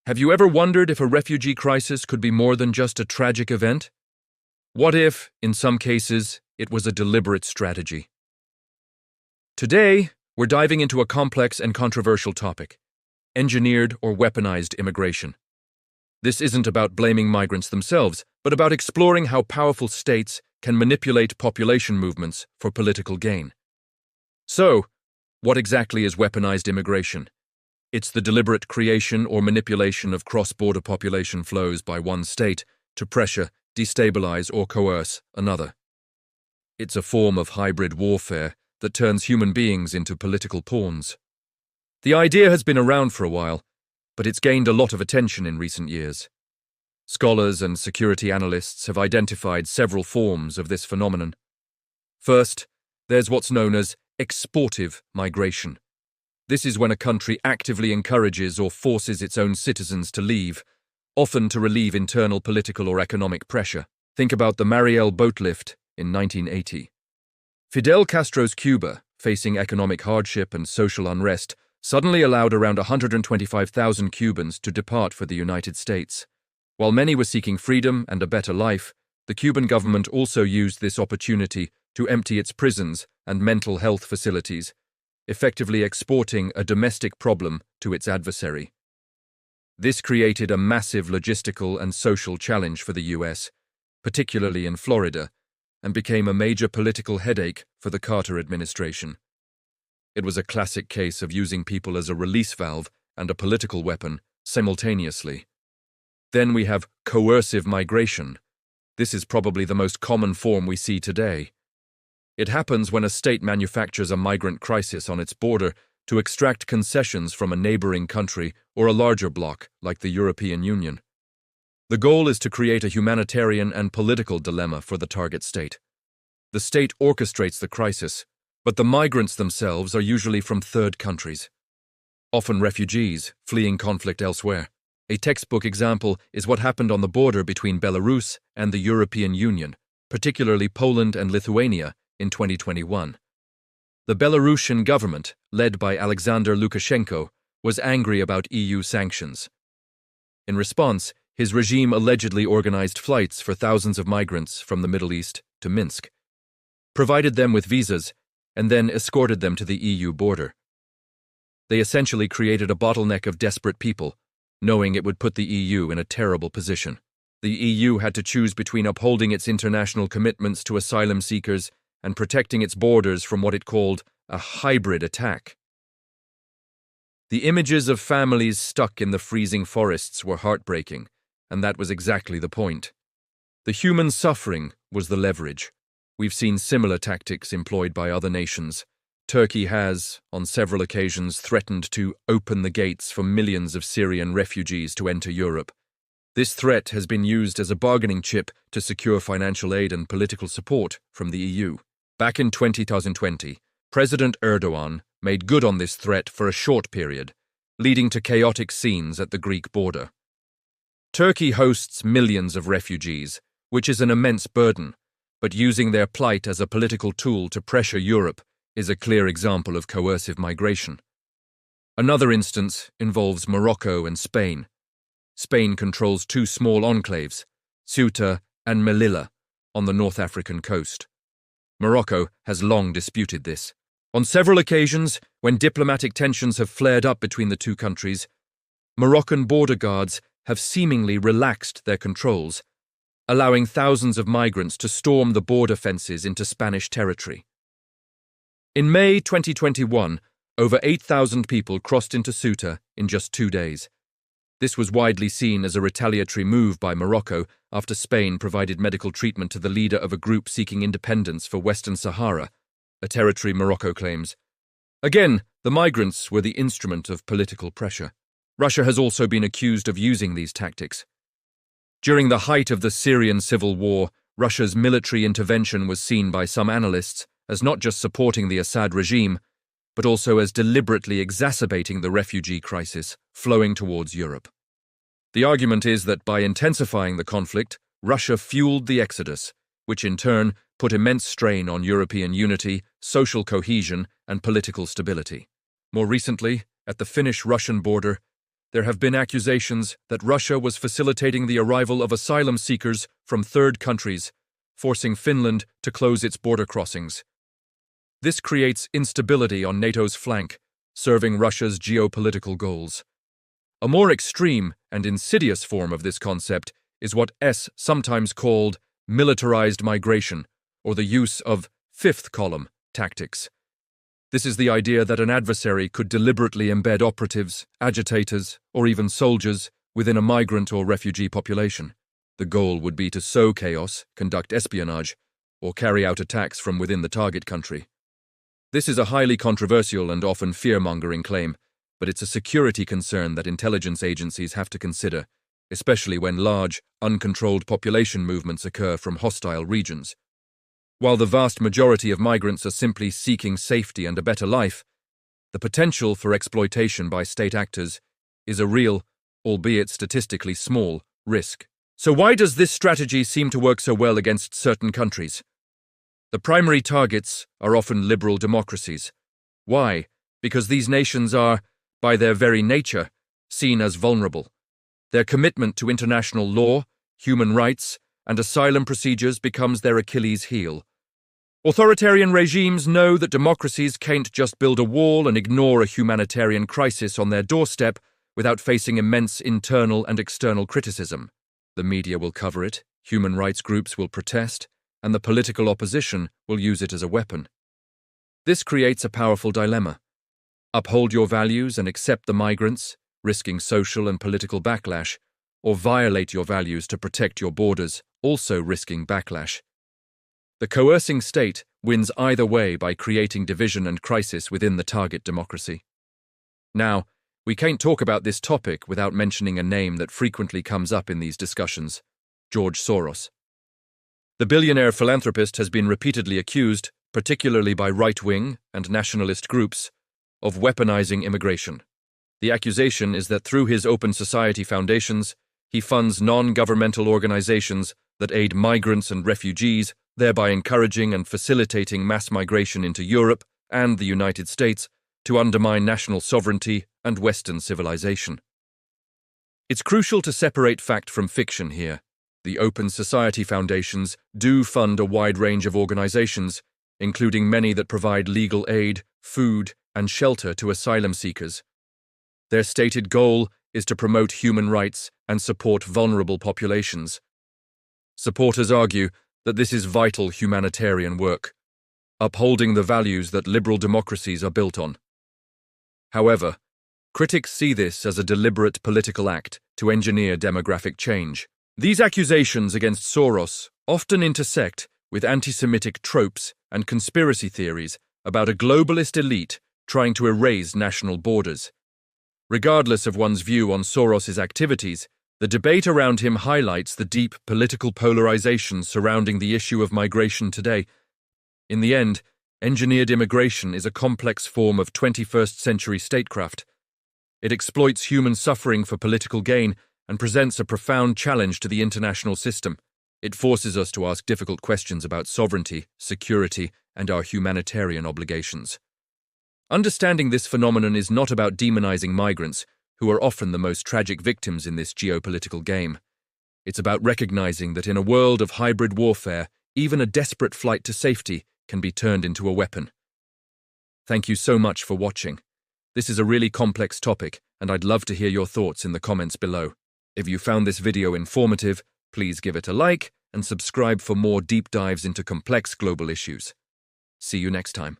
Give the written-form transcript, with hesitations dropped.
Have you ever wondered if a refugee crisis could be more than just a tragic event? What if, in some cases, it was a deliberate strategy? Today, we're diving into a complex and controversial topic: engineered or weaponized immigration. This isn't about blaming migrants themselves, but about exploring how powerful states can manipulate population movements for political gain. So, what exactly is weaponized immigration? It's the deliberate creation or manipulation of cross-border population flows by one state to pressure, destabilize, or coerce another. It's a form of hybrid warfare that turns human beings into political pawns. The idea has been around for a while, but it's gained a lot of attention in recent years. Scholars and security analysts have identified several forms of this phenomenon. First, there's what's known as exportive migration. This is when a country actively encourages or forces its own citizens to leave, often to relieve internal political or economic pressure. Think about the Mariel boat lift in 1980. Fidel Castro's Cuba, facing economic hardship and social unrest, suddenly allowed around 125,000 Cubans to depart for the United States. While many were seeking freedom and a better life, the Cuban government also used this opportunity to empty its prisons and mental health facilities, effectively exporting a domestic problem to its adversary. This created a massive logistical and social challenge for the US, particularly in Florida, and became a major political headache for the Carter administration. It was a classic case of using people as a release valve and a political weapon simultaneously. Then we have coercive migration. This is probably the most common form we see today. It happens when a state manufactures a migrant crisis on its border to extract concessions from a neighboring country or a larger bloc like the European Union. The goal is to create a humanitarian and political dilemma for the target state. The state orchestrates the crisis, but the migrants themselves are usually from third countries, often refugees fleeing conflict elsewhere. A textbook example is what happened on the border between Belarus and the European Union, particularly Poland and Lithuania, in 2021. The Belarusian government, led by Alexander Lukashenko, was angry about EU sanctions. In response, his regime allegedly organized flights for thousands of migrants from the Middle East to Minsk, provided them with visas, and then escorted them to the EU border. They essentially created a bottleneck of desperate people, knowing it would put the EU in a terrible position. The EU had to choose between upholding its international commitments to asylum seekers and protecting its borders from what it called a hybrid attack. The images of families stuck in the freezing forests were heartbreaking, and that was exactly the point. The human suffering was the leverage. We've seen similar tactics employed by other nations. Turkey has, on several occasions, threatened to open the gates for millions of Syrian refugees to enter Europe. This threat has been used as a bargaining chip to secure financial aid and political support from the EU. Back in 2020, President Erdogan made good on this threat for a short period, leading to chaotic scenes at the Greek border. Turkey hosts millions of refugees, which is an immense burden, but using their plight as a political tool to pressure Europe is a clear example of coercive migration. Another instance involves Morocco and Spain. Spain controls two small enclaves, Ceuta and Melilla, on the North African coast. Morocco has long disputed this. On several occasions, when diplomatic tensions have flared up between the two countries, Moroccan border guards have seemingly relaxed their controls, allowing thousands of migrants to storm the border fences into Spanish territory. In May 2021, over 8,000 people crossed into Ceuta in just 2 days. This was widely seen as a retaliatory move by Morocco after Spain provided medical treatment to the leader of a group seeking independence for Western Sahara, a territory Morocco claims. Again, the migrants were the instrument of political pressure. Russia has also been accused of using these tactics. During the height of the Syrian civil war, Russia's military intervention was seen by some analysts as not just supporting the Assad regime, but also as deliberately exacerbating the refugee crisis flowing towards Europe. The argument is that by intensifying the conflict, Russia fueled the exodus, which in turn put immense strain on European unity, social cohesion, and political stability. More recently, at the Finnish-Russian border, there have been accusations that Russia was facilitating the arrival of asylum seekers from third countries, forcing Finland to close its border crossings. This creates instability on NATO's flank, serving Russia's geopolitical goals. A more extreme and insidious form of this concept is what is sometimes called militarized migration, or the use of fifth column tactics. This is the idea that an adversary could deliberately embed operatives, agitators, or even soldiers within a migrant or refugee population. The goal would be to sow chaos, conduct espionage, or carry out attacks from within the target country. This is a highly controversial and often fear-mongering claim, but it's a security concern that intelligence agencies have to consider, especially when large, uncontrolled population movements occur from hostile regions. While the vast majority of migrants are simply seeking safety and a better life, the potential for exploitation by state actors is a real, albeit statistically small, risk. So why does this strategy seem to work so well against certain countries? The primary targets are often liberal democracies. Why? Because these nations are, by their very nature, seen as vulnerable. Their commitment to international law, human rights, and asylum procedures becomes their Achilles heel. Authoritarian regimes know that democracies can't just build a wall and ignore a humanitarian crisis on their doorstep without facing immense internal and external criticism. The media will cover it, human rights groups will protest, and the political opposition will use it as a weapon. This creates a powerful dilemma. Uphold your values and accept the migrants, risking social and political backlash, or violate your values to protect your borders, also risking backlash. The coercing state wins either way by creating division and crisis within the target democracy. Now, we can't talk about this topic without mentioning a name that frequently comes up in these discussions: George Soros. The billionaire philanthropist has been repeatedly accused, particularly by right-wing and nationalist groups, of weaponizing immigration. The accusation is that through his open society foundations, he funds non-governmental organizations that aid migrants and refugees, thereby encouraging and facilitating mass migration into Europe and the United States to undermine national sovereignty and Western civilization. It's crucial to separate fact from fiction here. The Open Society Foundations do fund a wide range of organizations, including many that provide legal aid, food, and shelter to asylum seekers. Their stated goal is to promote human rights and support vulnerable populations. Supporters argue that this is vital humanitarian work, upholding the values that liberal democracies are built on. However, critics see this as a deliberate political act to engineer demographic change. These accusations against Soros often intersect with anti-Semitic tropes and conspiracy theories about a globalist elite trying to erase national borders. Regardless of one's view on Soros's activities, the debate around him highlights the deep political polarization surrounding the issue of migration today. In the end, engineered immigration is a complex form of 21st century statecraft. It exploits human suffering for political gain and presents a profound challenge to the international system. It forces us to ask difficult questions about sovereignty, security, and our humanitarian obligations. Understanding this phenomenon is not about demonizing migrants, who are often the most tragic victims in this geopolitical game. It's about recognizing that in a world of hybrid warfare, even a desperate flight to safety can be turned into a weapon. Thank you so much for watching. This is a really complex topic, and I'd love to hear your thoughts in the comments below. If you found this video informative, please give it a like and subscribe for more deep dives into complex global issues. See you next time.